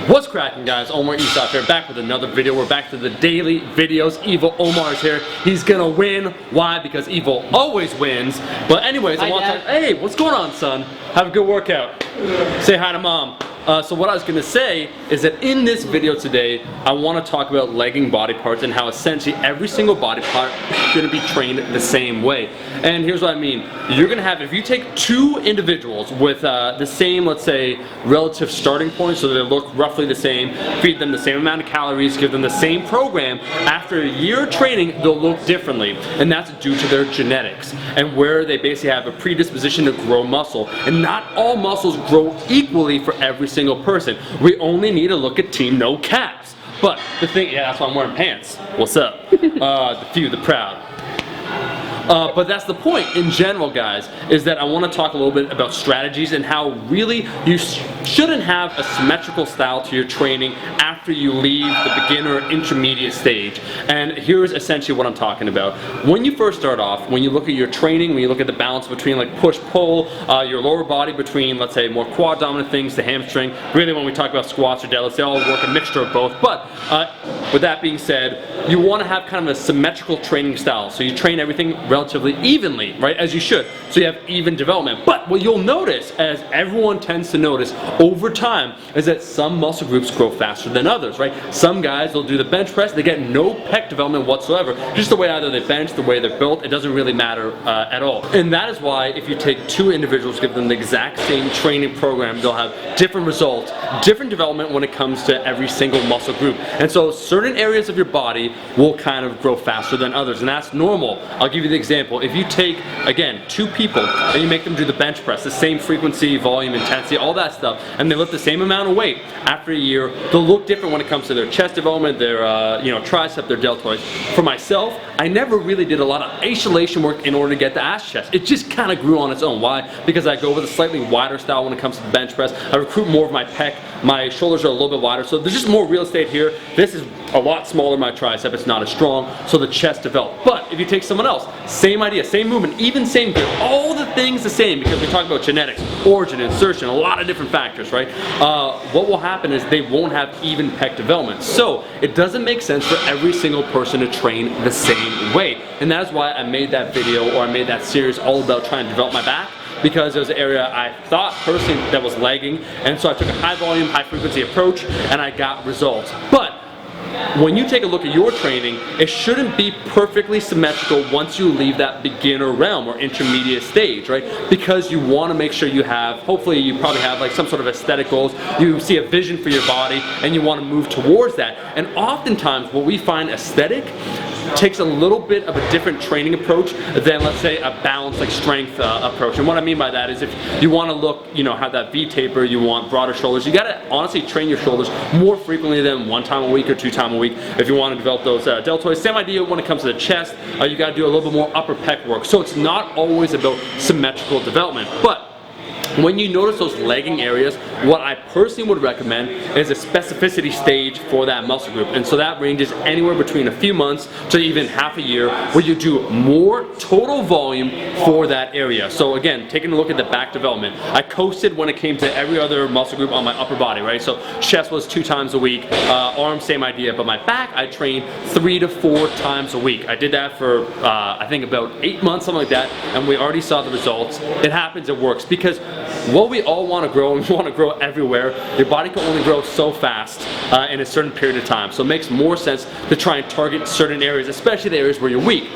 What's cracking, guys? Omar Isaf here, back with another video. We're back to the daily videos. Evil Omar is here. He's gonna win. Why? Because Evil always wins. But anyways, I want to hey, what's going on, son? Have a good workout. Say hi to mom. So what I was going to say is that in this video today, I want to talk about legging body parts and how essentially every single body part is going to be trained the same way. And here's what I mean. You're going to have, if you take two individuals with the same, let's say, relative starting point, so they look roughly the same, feed them the same amount of calories, give them the same program, after a year of training, they'll look differently. And that's due to their genetics and where they basically have a predisposition to grow muscle. And not all muscles grow equally for every single person. We only need to look at Team No Caps. But the thing, yeah, that's why I'm wearing pants. What's up? The few, the proud. But that's the point in general, guys, is that I want to talk a little bit about strategies and how really you shouldn't have a symmetrical style to your training after you leave the beginner or intermediate stage. And here's essentially what I'm talking about. When you first start off, when you look at your training, when you look at the balance between like push-pull, your lower body between, let's say, more quad dominant things, the hamstring, really when we talk about squats or deadlifts, they all work a mixture of both. But with that being said, you want to have kind of a symmetrical training style. So you train everything relatively evenly, right, as you should. So you have even development. But what you'll notice, as everyone tends to notice over time, is that some muscle groups grow faster than others, right? Some guys will do the bench press, they get no pec development whatsoever. Just the way either they bench, the way they're built, it doesn't really matter at all. And that is why if you take two individuals, give them the exact same training program, they'll have different results, different development when it comes to every single muscle group. And so certain areas of your body will kind of grow faster than others, and that's normal. I'll give you the example. If you take, again, two people and you make them do the bench press, the same frequency, volume, intensity, all that stuff, and they lift the same amount of weight, after a year, they'll look different when it comes to their chest development, their tricep, their deltoids. For myself, I never really did a lot of isolation work in order to get the ass chest. It just kind of grew on its own. Why? Because I go with a slightly wider style when it comes to the bench press. I recruit more of my pec. My shoulders are a little bit wider, so there's just more real estate here. This is a lot smaller, my tricep, it's not as strong, so the chest developed. But if you take someone else, same idea, same movement, even same gear, all the things the same, because we talk about genetics, origin, insertion, a lot of different factors, right? What will happen is they won't have even pec development. So it doesn't make sense for every single person to train the same way. And that is why I made that video, or I made that series all about trying to develop my back, because it was an area I thought personally that was lagging, and so I took a high volume, high frequency approach, and I got results. But when you take a look at your training, it shouldn't be perfectly symmetrical once you leave that beginner realm or intermediate stage, right? Because you want to make sure you have, hopefully you probably have like some sort of aesthetic goals, you see a vision for your body, and you want to move towards that. And oftentimes what we find aesthetic takes a little bit of a different training approach than, let's say, a balanced like strength approach. And what I mean by that is if you want to look, have that V taper, you want broader shoulders, you got to honestly train your shoulders more frequently than 1 time a week or 2 times a week. If you want to develop those deltoids, same idea when it comes to the chest, you got to do a little bit more upper pec work. So it's not always about symmetrical development. But when you notice those lagging areas, what I personally would recommend is a specificity stage for that muscle group. And so that ranges anywhere between a few months to even half a year, where you do more total volume for that area. So again, taking a look at the back development, I coasted when it came to every other muscle group on my upper body, right? So chest was 2 times a week, arms, same idea, but my back, I trained 3 to 4 times a week. I did that for, I think about 8 months, something like that, and we already saw the results. It happens, it works, because what we all want to grow, and we want to grow everywhere, your body can only grow so fast in a certain period of time. So it makes more sense to try and target certain areas, especially the areas where you're weak.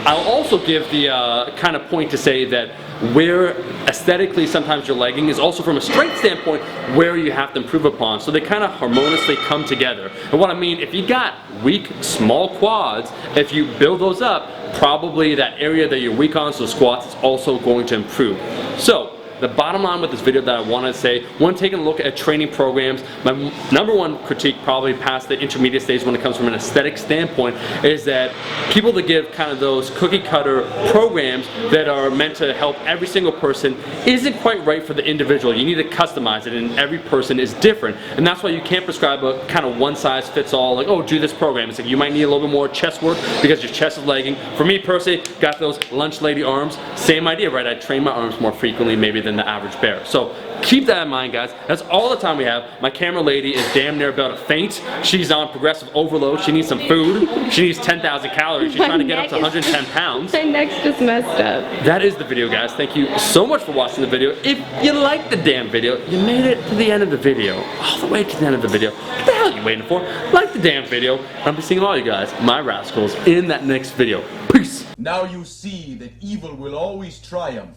I'll also give the kind of point to say that where aesthetically sometimes you're lagging is also from a strength standpoint where you have to improve upon. So they kind of harmoniously come together. And what I mean, if you got weak, small quads, if you build those up, probably that area that you're weak on, so squats, is also going to improve. So the bottom line with this video that I want to say, when taking a look at training programs, my number one critique probably past the intermediate stage when it comes from an aesthetic standpoint is that people that give kind of those cookie cutter programs that are meant to help every single person isn't quite right for the individual. You need to customize it, and every person is different. And that's why you can't prescribe a kind of one size fits all, like, oh, do this program. It's like you might need a little bit more chest work because your chest is lagging. For me personally, got those lunch lady arms, same idea, right? I train my arms more frequently maybe than than the average bear. So keep that in mind, guys. That's all the time we have. My camera lady is damn near about to faint. She's on progressive overload. She needs some food. She needs 10,000 calories. She's trying to get up to 110 pounds. My neck's just messed up. That is the video, guys. Thank you so much for watching the video. If you liked the damn video, you made it to the end of the video. All the way to the end of the video. What the hell are you waiting for? Like the damn video. I'll be seeing all you guys, my rascals, in that next video. Peace. Now you see that evil will always triumph,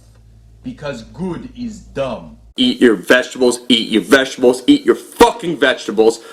because good is dumb. Eat your vegetables, eat your vegetables, eat your fucking vegetables.